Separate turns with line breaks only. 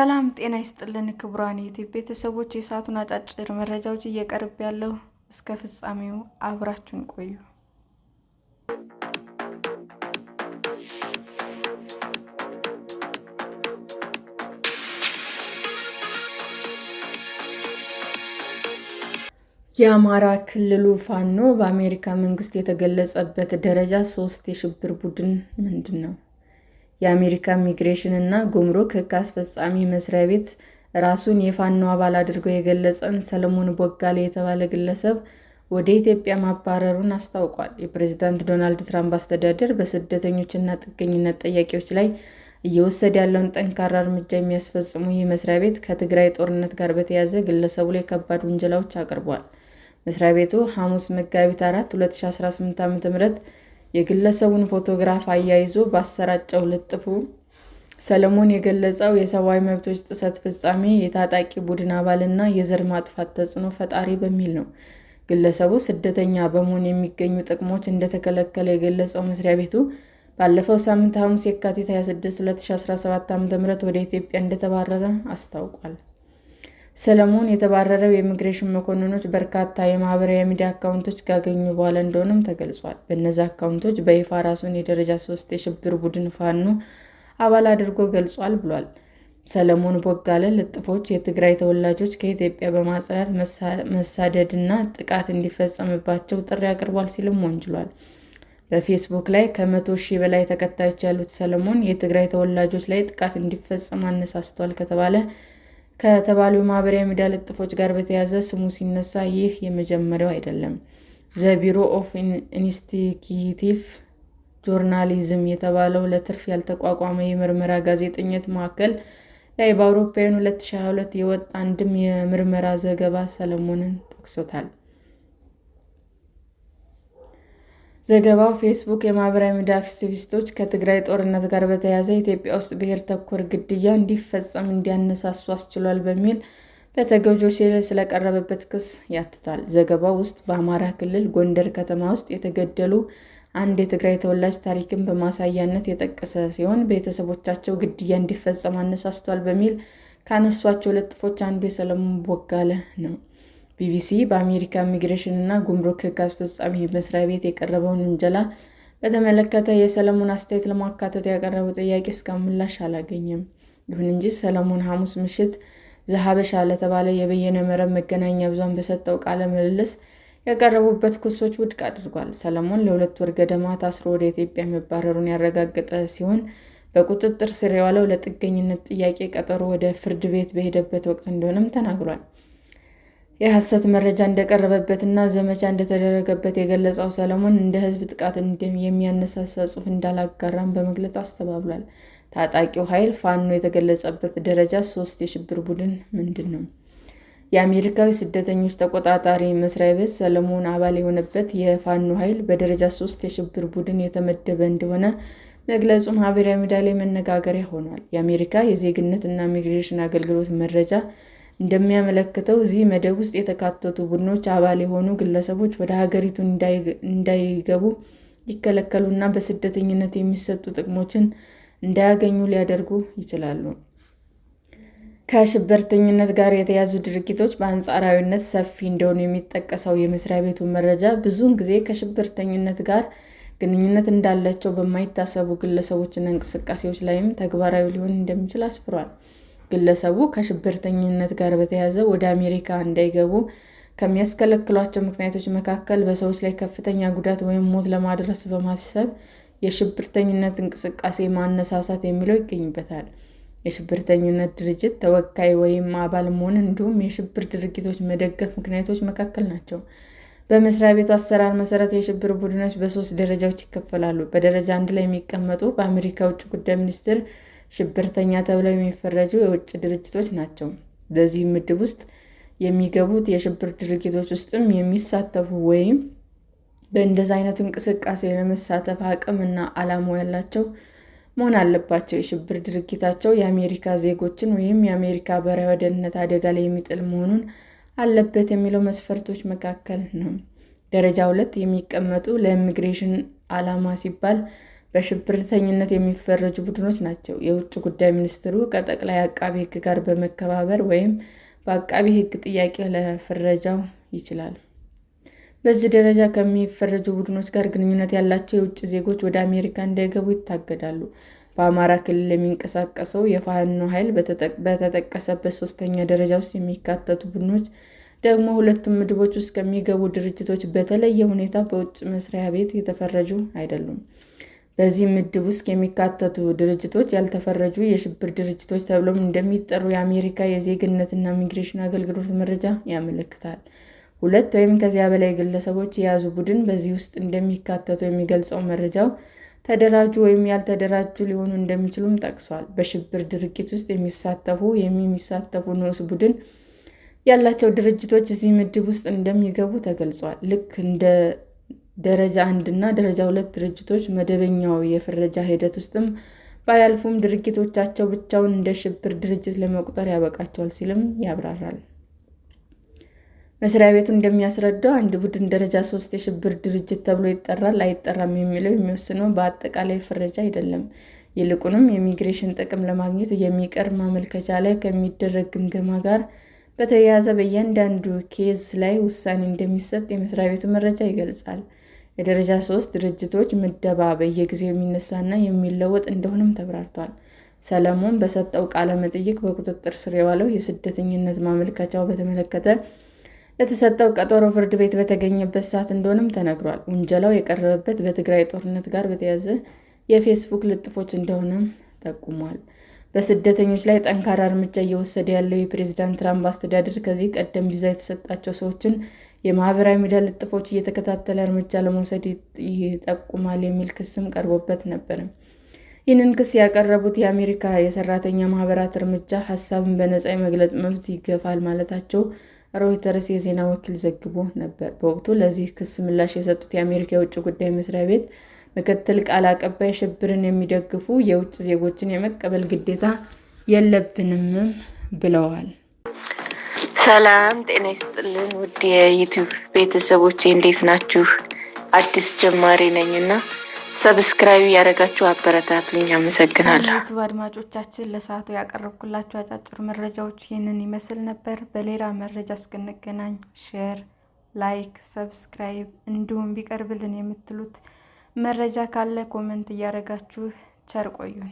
ሰላም ጤና ይስጥልን ክቡራን የዩቲዩብ ቤተሰቦች፣ የሰዓቱን አጫጭር መረጃዎች እየቀርብ ያለው እስከ ፍጻሜው አብራችሁን ቆዩ። የአማራ ክልሉ ፋኖ በአሜሪካ መንግስት የተገለጸበት ደረጃ 3 የሽብር ቡድን ምንድን ነው? የአሜሪካ ኢሚግሬሽን እና ጉምሩክ ሕግ አስፈጻሚ መስሪያ ቤት ራሱን የፋኖ አባል አድርጎ የገለጸን ሰለሞን ቦጋለ የተባለ ግለሰብ ወደ ኢትዮጵያ ማባረሩን አስታውቋል። የፕሬዝዳንት ዶናልድ ትራምፕ አስተዳደር በስደተኞችና ጥገኝነት ጠያቂዎች ላይ እየወሰደ ያለውን ጠንካራ እርምጃ የሚያስፈጽሙ ይህ መስሪያ ቤት ከትግራይ ጦርነት ጋር በተያያዘ ግለሰቡ ላይ ከባድ ውንጀላዎች አቅርቧል። መስሪያ ቤቱ ሐሙስ መጋቢት 4 2018 ዓ.ም የግለሰቡን ፎቶግራፍ አያይዞ ባሰራጨው ልጥፉ ሰለሞን የገለጸው የሰብአዊ መብቶች ጥሰት ፈጻሚ፣ የታጣቂ ቡድን አባልና የዘር ማጥፋት ተጽዕኖ ፈጣሪ በሚል ነው። ግለሰቡ ስደተኛ በመሆን የሚገኙ ጥቅሞች እንደተከለከለ የገለጸው መስሪያ ቤቱ ባለፈው ሳምንት ሐሙስ የካቲት 26 2017 ዓ.ም ወደ ኢትዮጵያ እንደተባረረ አስታውቋል። ሰለሞን የተባረረው የኢሚግሬሽን መኮንኖች በርካታ የማህበራዊ ሚዲያ አካውንቶች ካገኙ በኋላ እንደሆነም ተገልጿል። በእነዚህ አካውንቶች በይፋ ራሱን የደረጃ 3 የሽብር ቡድን ፋኖ አባል አድርጎ ገልጿል ብሏል። ሰለሞን ቦጋለ ልጥፎች የትግራይ ተወላጆች ከኢትዮጵያ በማጽዳት መሳደድና ጥቃት እንዲፈጸምባቸው ጥሪ አቅርቧል ሲልም ወንጅሏል። በፌስቡክ ላይ ከ100,000 በላይ ተከታዮች ያሉት ሰለሞን የትግራይ ተወላጆች ላይ ጥቃት እንዲፈጸም አነሳስቷል ከተባሉ የማህበራዊ ሚዲያ ልጥፎች ጋር በተያያዘ ስሙ ሲነሳ ይህ የመጀመሪያው አይደለም። ዘ ቢሮ ኦፍ ኢንቨስቲጌቲቭ ጆርናሊዝም የተባለው ለትርፍ ያልተቋቋመ የምርመራ ጋዜጠኝነት ማዕከል ላይ በአውሮፓውያኑ 2022 የወጣ አንድም የምርመራ ዘገባ ሰለሞንን ጠቅሶታል። ዘገባው ፌስቡክ የማህበራዊ ሚዲያ አክቲቪስቶች ከትግራይ ጦርነት ጋር በተያያዘ ኢትዮጵያ ውስጥ ብሔር ተኮር ግድያ እንዲፈጸም እንዲያነሳሱ አስችሏል በሚል በተጎጂዎች ላይ ስለቀረበበት ክስ ያትታል። ዘገባው ውስጥ በአማራ ክልል ጎንደር ከተማ ውስጥ የተገደሉ አንድ የትግራይ ተወላጅ ታሪክን በማሳያነት የጠቀሰ ሲሆን ቤተሰቦቻቸው ግድያ እንዲፈጸም አነሳስቷል በሚል ካነሷቸው ልጥፎች አንዱ የሰለሞን ቦጋለ ነው። ቢቢሲ በአሜሪካ ኢሚግሬሽን እና ጉምሩክ ሕግ አስፈጻሚ መስሪያ ቤት የቀረበውን ውንጀላ በተመለከተ የሰለሞን አስተያየት ለማካተት ያቀረበው ጥያቄ እስካሁን ምላሽ አላገኘም። ይሁን እንጂ ሰለሞን ሐሙስ ምሽት ዘሀበሻ ለተባለ የበይነ መረብ መገናኛ ብዙኃን በሰጠው ቃለ ምልልስ የቀረቡበት ክሶች ውድቅ አድርጓል። ሰለሞን ለ2 ወር ገደማ ታስሮ ወደ ኢትዮጵያ መባረሩን ያረጋገጠ ሲሆን በቁጥጥር ስር የዋለው ለጥገኝነት ጥያቄ ቀጠሮ ወደ ፍርድ ቤት በሄደበት ወቅት እንደሆነም ተናግሯል። የሐሰት መረጃ እንደቀረበበትና ዘመቻ እንደተደረገበት የገለጸው ሰለሞን እንደ ሕዝብ ጥቃት የሚያነሳሳ ጽሑፍ እንዳላጋራም በመግለጽ አስተባብሏል። ታጣቂው ኃይል ፋኖ የተገለጸበት ደረጃ 3 የሽብር ቡድን ምንድን ነው? የአሜሪካዊ ስደተኞች ተቆጣጣሪ መስሪያ ቤት ሰለሞን አባል የሆነበት የፋኖ ኃይል በደረጃ 3 የሽብር ቡድን የተመደበ እንደሆነ መግለጹ ማህበራዊ ሚዲያ ላይ መነጋገሪያ ሆኗል። የአሜሪካ የዜግነት እና ኢሚግሬሽን አገልግሎት መረጃ እንደሚያመለክተው እዚህ መደብ ውስጥ የተካተቱ ቡድኖች አባል የሆኑ ግለሰቦች ወደ ሀገሪቱ እንዳይገቡ ሊከለከሉና በስደተኝነት የሚሰጡ ጥቅሞችን እንዳያገኙ ሊያደርጉ ይችላሉ። ከሽብርተኝነት ጋር የተያያዙ ድርጊቶች በአንጻራዊነት ሰፊ እንደሆኑ የሚጠቀሰው የመስሪያ ቤቱ መረጃ ብዙውን ጊዜ ከሽብርተኝነት ጋር ግንኙነት እንዳላቸው በማይታሰቡ ግለሰቦችና እንቅስቃሴዎች ላይም ተግባራዊ ሊሆን እንደሚችል አስፍሯል። ግለሰቡ ከሽብርተኝነት ጋር በተያያዘ ወደ አሜሪካ እንዳይገቡ ከሚያስከለክሏቸው ምክንያቶች መካከል በሰዎች ላይ ከፍተኛ ጉዳት ወይም ሞት ለማድረስ በማሰብ የሽብርተኝነት እንቅስቃሴ ማነሳሳት የሚለው ይገኝበታል። የሽብርተኝነት ድርጅት ተወካይ ወይም አባል መሆን እንዲሁም የሽብር ድርጊቶች መደገፍ ምክንያቶች መካከል ናቸው። በመስሪያ ቤቱ አሰራር መሰረት የሽብር ቡድኖች በ3 ደረጃዎች ይከፈላሉ። በደረጃ 1 ላይ የሚቀመጡ በአሜሪካ ውጭ ጉዳይ ሚኒስቴር ሽብርተኛ ተብለው የሚፈረጁ የውጭ ድርጅቶች ናቸው። በዚህ ምድብ ውስጥ የሚገቡት የሽብር ድርጊቶች ውስጥም የሚሳተፉ ወይም በእንደዚህ አይነቱ እንቅስቃሴ ለመሳተፍ አቅም እና ዓላማው ያላቸው መሆን አለባቸው። የሽብር ድርጊታቸው የአሜሪካ ዜጎችን ወይም የአሜሪካ ብሔራዊ ደህንነት አደጋ ላይ የሚጥል መሆኑን አለበት የሚለው መስፈርቶች መካከል ነው። ደረጃ 2 የሚቀመጡ ለኢሚግሬሽን ዓላማ ሲባል በሽብርተኝነት የሚፈረጁ ቡድኖች ናቸው። የውጭ ጉዳይ ሚኒስቴሩ ከጠቅላይ አቃቤ ሕግ ጋር በመከባበር ወይም በአቃቤ ሕግ ጥያቄ ለፍረጃው ይችላል። በዚህ ደረጃ ከሚፈረጁ ቡድኖች ጋር ግንኙነት ያላቸው የውጭ ዜጎች ወደ አሜሪካ እንዳይገቡ ይታገዳሉ። በአማራ ክልል የሚንቀሳቀሰው የፋኖ ኃይል በተጠቀሰበት ሦስተኛ ደረጃ ውስጥ የሚካተቱ ቡድኖች ደግሞ ሁለቱም ምድቦች ውስጥ ከሚገቡ ድርጅቶች በተለየ ሁኔታ በውጭ መስሪያ ቤት የተፈረጁ አይደሉም። በዚህ ምድብ ውስጥ የሚካተቱ ድርጅቶች ያልተፈረጁ የሽብር ድርጅቶች ተብለው እንደሚጠሩ የአሜሪካ የዜግነትና ኢሚግሬሽን አገልግሎት መረጃ ያመለክታል። ሁለት ወይም ከዚያ በላይ ግለሰቦች የያዙ ቡድን በዚህ ውስጥ እንደሚካተቱ የሚገልጸው መረጃው ተደራጁ ወይም ያልተደራጁ ሊሆኑ እንደሚችሉም ጠቅሷል። በሽብር ድርጊት ውስጥ የሚሳተፉ ንዑስ ቡድን ያላቸው ድርጅቶች እዚህ ምድብ ውስጥ እንደሚገቡ ተገልጿል። ልክ እንደ ደረጃ 1 እና ደረጃ 2 ድርጅቶች መደበኛው የፍረጃ ሂደት ውስጥም ባያልፉም ድርጊቶቻቸው ብቻውን እንደ ሽብር ድርጅት ለመቁጠር ያበቃቸዋል ሲልም ያብራራል። መስሪያ ቤቱ እንደሚያስረዳው አንድ ቡድን ደረጃ 3 የሽብር ድርጅት ተብሎ ይጠራል አይጠራም የሚለው የሚወስነው በአጠቃላይ ፍረጃ አይደለም። ይልቁንም የኢሚግሬሽን ጥቅም ለማግኘት የሚቀርብ ማመልከቻ ላይ ከሚደረግ ግምገማ ጋር በተያያዘ በእያንዳንዱ ኬዝ ላይ ውሳኔ እንደሚሰጥ የመስሪያ ቤቱ መረጃ ይገልጻል። የደረጃ 3 ድርጅቶች ምደባ በየጊዜው የሚነሳና የሚለወጥ እንደሆነም ተብራርቷል። ሰለሞን በሰጠው ቃለ መጠይቅ በቁጥጥር ስር የዋለው የስደተኝነት ማመልከቻው በተመለከተ ለተሰጠው ቀጠሮ ፍርድ ቤት በተገኘበት ሰዓት እንደሆነም ተነግሯል። ውንጀላው የቀረበበት በትግራይ ጦርነት ጋር በተያያዘ የፌስቡክ ልጥፎች እንደሆነም ጠቁሟል። በስደተኞች ላይ ጠንካራ እርምጃ እየወሰደ ያለው የፕሬዝዳንት ትራምፕ አስተዳደር ከዚህ ቀደም ቪዛ የተሰጣቸው ሰዎችን የማህበራዊ ሚዲያ ልጥፎች እየተከታተለ እርምጃ ለመውሰድ ይጠቁማል የሚል ክስም ቀርቦበት ነበር። ይህንን ክስ ያቀረቡት የአሜሪካ የሰራተኛ ማህበራት እርምጃ ሀሳብን በነፃ የመግለጽ መብት ይገፋል ማለታቸው ሮይተርስ የዜና ወኪል ዘግቦ ነበር። በወቅቱ ለዚህ ክስ ምላሽ የሰጡት የአሜሪካ የውጭ ጉዳይ መስሪያ ቤት ምክትል ቃል አቀባይ ሽብርን የሚደግፉ የውጭ ዜጎችን የመቀበል ግዴታ የለብንም ብለዋል።
ሰላም ጤና ይስጥልን ውድ የዩቲዩብ ቤተሰቦቼ እንዴት ናችሁ? አዲስ ጀማሪ ነኝና ሰብስክራይብ ያደረጋችሁ አበረታቱኝ። አመሰግናለሁ።
ዩቲዩብ አድማጮቻችን ለሰዓቱ ያቀረብኩላችሁ አጫጭር መረጃዎች ይህንን ይመስል ነበር። በሌላ መረጃ እስክንገናኝ ሼር፣ ላይክ፣ ሰብስክራይብ እንዲሁም ቢቀርብልን የምትሉት መረጃ ካለ ኮሜንት እያደረጋችሁ ቸር ቆዩን።